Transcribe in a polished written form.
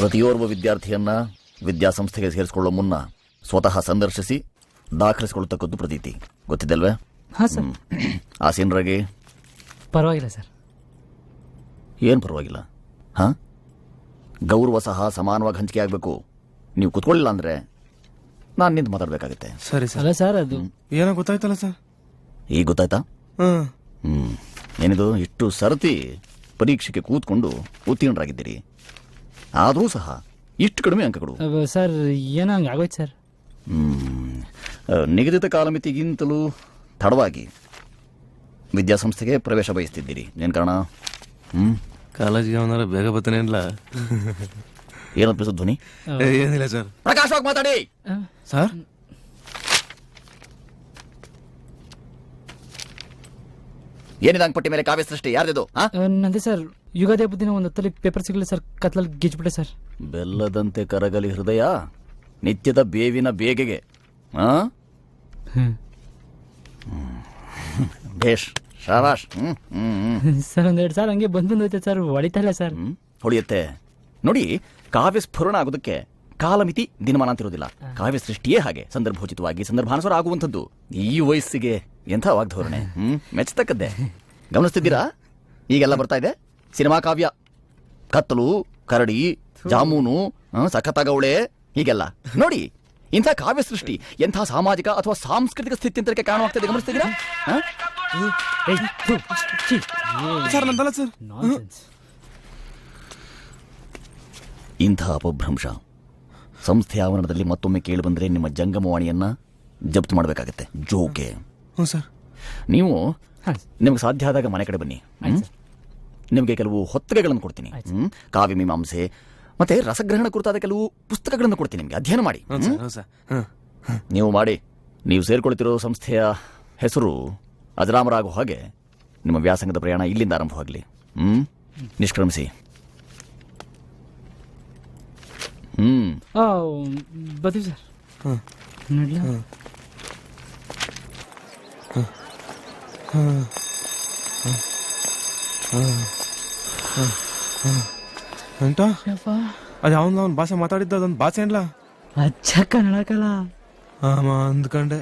ಪ್ರತಿಯೋರ್ವ ವಿದ್ಯಾರ್ಥಿಯನ್ನ ವಿದ್ಯಾಸಂಸ್ಥೆಗೆ ಸೇರಿಸಿಕೊಳ್ಳೋ ಮುನ್ನ ಸ್ವತಃ ಸಂದರ್ಶಿಸಿ ದಾಖಲಿಸಿಕೊಳ್ಳತಕ್ಕದ್ದು ಪ್ರತೀತಿ. ಗೊತ್ತಿದ್ದಲ್ವೇ? ಹಾಂ ಸರ್. ಆಸೀನರಾಗಿ ಪರವಾಗಿಲ್ಲ ಸರ್. ಏನು ಪರವಾಗಿಲ್ಲ? ಹಾಂ, ಗೌರವ ಸಹ ಸಮಾನವಾಗಿ ಹಂಚಿಕೆ ಆಗಬೇಕು. ನೀವು ಕೂತ್ಕೊಳ್ಳಿಲ್ಲ ಅಂದರೆ ನಾನು ನಿಂತು ಮಾತಾಡಬೇಕಾಗುತ್ತೆ. ಸರಿ ಸರ್. ಅಲ್ಲ ಸರ್, ಅದು ಏನೋ ಗೊತ್ತಾಯ್ತಲ್ಲ ಸರ್. ಈಗ ಗೊತ್ತಾಯ್ತಾ? ಏನಿದು ಇಷ್ಟು ಸರತಿ ಪರೀಕ್ಷೆಗೆ ಕೂತ್ಕೊಂಡು ಉತ್ತೀರ್ಣರಾಗಿದ್ದೀರಿ, ಆದರೂ ಸಹ ಇಷ್ಟು ಕಡಿಮೆ ಅಂಕಗಳು? ಸರ್ ಏನೋ ಹಂಗೆ ಆಗೋಯ್ತು ಸರ್. ನಿಗದಿತ ಕಾಲಮಿತಿಗಿಂತಲೂ ತಡವಾಗಿ ವಿದ್ಯಾಸಂಸ್ಥೆಗೆ ಪ್ರವೇಶ ಬಯಸ್ತಿದ್ದೀರಿ. ಏನು ಕಾರಣ? ಕಾಲೇಜಿಗೆ ಅವನಾರ ಬೇಗ ಬರ್ತಾನೆ ಇಲ್ಲ. ಏನಪ್ಪ ಧ್ವನಿ? ಏನಿಲ್ಲ ಸರ್. ಪ್ರಕಾಶವಾಗಿ ಮಾತಾಡಿ ಸರ್. ಏನಿದೆ ಅಂಕಪಟ್ಟಿ ಮೇಲೆ ಕಾವ್ಯ ಸೃಷ್ಟಿ ಯಾರ್ದಿದು? ನಂದೇ ಸರ್. ಯುಗಾದಿ ಹಬ್ಬದ ದಿನ ಒಂದು ಹೊತ್ತಲ್ಲಿ ಪೇಪರ್ ಸಿಗಲಿಲ್ಲ ಸರ್, ಕತ್ಲಲ್ಲಿ ಗಿಜ್ಬಿಟ್ಟೆ ಸರ್. ಬೆಲ್ಲದಂತೆ ಕರಗಲಿ ಹೃದಯ ನಿತ್ಯದ ಬೇವಿನ ಬೇಗೆಗೆ. ಬೇಷ್, ಶಾಬಾಷ್. ಸರ್ ಒಂದೆರಡು ಸಾರ್ ಹಂಗೆ ಬಂದೈತೆ ಸರ್, ಹೊಡಿತಾ ಇಲ್ಲ ಸರ್. ಹೊಡಿಯುತ್ತೆ ನೋಡಿ. ಕಾವ್ಯ ಸ್ಫುರಣ ಆಗೋದಕ್ಕೆ ಕಾಲಮಿತಿ ದಿನಮಾನ ಅಂತಿರೋದಿಲ್ಲ. ಕಾವ್ಯ ಸೃಷ್ಟಿಯೇ ಹಾಗೆ, ಸಂದರ್ಭೋಚಿತವಾಗಿ ಸಂದರ್ಭಾನುಸಾರ ಆಗುವಂಥದ್ದು. ಈ ವಯಸ್ಸಿಗೆ ಎಂಥ ವಾಗ್ಧೋರಣೆ! ಮೆಚ್ಚತಕ್ಕದ್ದೇ. ಗಮನಿಸ್ತಿದ್ದೀರಾ? ಈಗೆಲ್ಲ ಬರ್ತಾ ಇದೆ ಸಿನಿಮಾ ಕಾವ್ಯ, ಕತ್ತಲು, ಕರಡಿ, ಜಾಮೂನು, ಸಖತ್ತಾಗವಳೆ, ಹೀಗೆಲ್ಲ ನೋಡಿ. ಇಂಥ ಕಾವ್ಯ ಸೃಷ್ಟಿ ಎಂಥ ಸಾಮಾಜಿಕ ಅಥವಾ ಸಾಂಸ್ಕೃತಿಕ ಸ್ಥಿತ್ಯಂತರಕ್ಕೆ ಕಾರಣವಾಗ್ತದೆ. ಗಮನಿಸ್ತಿದ್ದೀರಾ? ಸರ್ ನಂದಲ್ಲ ಸರ್. ಇಂಥ ಅಪಭ್ರಂಶ ಸಂಸ್ಥೆ ಆವರಣದಲ್ಲಿ ಮತ್ತೊಮ್ಮೆ ಕೇಳಿ ಬಂದರೆ ನಿಮ್ಮ ಜಂಗಮವಾಣಿಯನ್ನ ಜಪ್ತು ಮಾಡಬೇಕಾಗತ್ತೆ. ಜೋಕೆ. ಹ್ಞೂ ಸರ್. ನೀವು ನಿಮ್ಗೆ ಸಾಧ್ಯ ಆದಾಗ ಮನೆ ಕಡೆ ಬನ್ನಿ. ನಿಮಗೆ ಕೆಲವು ಹೊತ್ತಿಗೆಗಳನ್ನು ಕೊಡ್ತೀನಿ. ಕಾವ್ಯ ಮೀಮಾಂಸೆ ಮತ್ತೆ ರಸಗ್ರಹಣ ಕುರಿತಾದ ಕೆಲವು ಪುಸ್ತಕಗಳನ್ನು ಕೊಡ್ತೀನಿ. ನಿಮಗೆ ಅಧ್ಯಯನ ಮಾಡಿ. ನೀವು ಮಾಡಿ. ನೀವು ಸೇರ್ಕೊಳ್ತಿರೋ ಸಂಸ್ಥೆಯ ಹೆಸರು ಅಜರಾಮರಾಗೋ ಹಾಗೆ ನಿಮ್ಮ ವ್ಯಾಸಂಗದ ಪ್ರಯಾಣ ಇಲ್ಲಿಂದ ಆರಂಭವಾಗಲಿ. ನಿಷ್ಕ್ರಮಿಸಿ. ಬರ್ತೀವಿ ಸರ್. ನೋಡ್ಲ ಎಂಟ ಅದು ಅವನ ಭಾಷೆ ಮಾತಾಡಿದ್ದ ಅದೊಂದು ಭಾಷೆ ಇಲ್ಲ. ಅಚ್ಚ ಕನ್ನಡಕಲ್ಲ ಅಂದ್ಕೊಂಡೆ.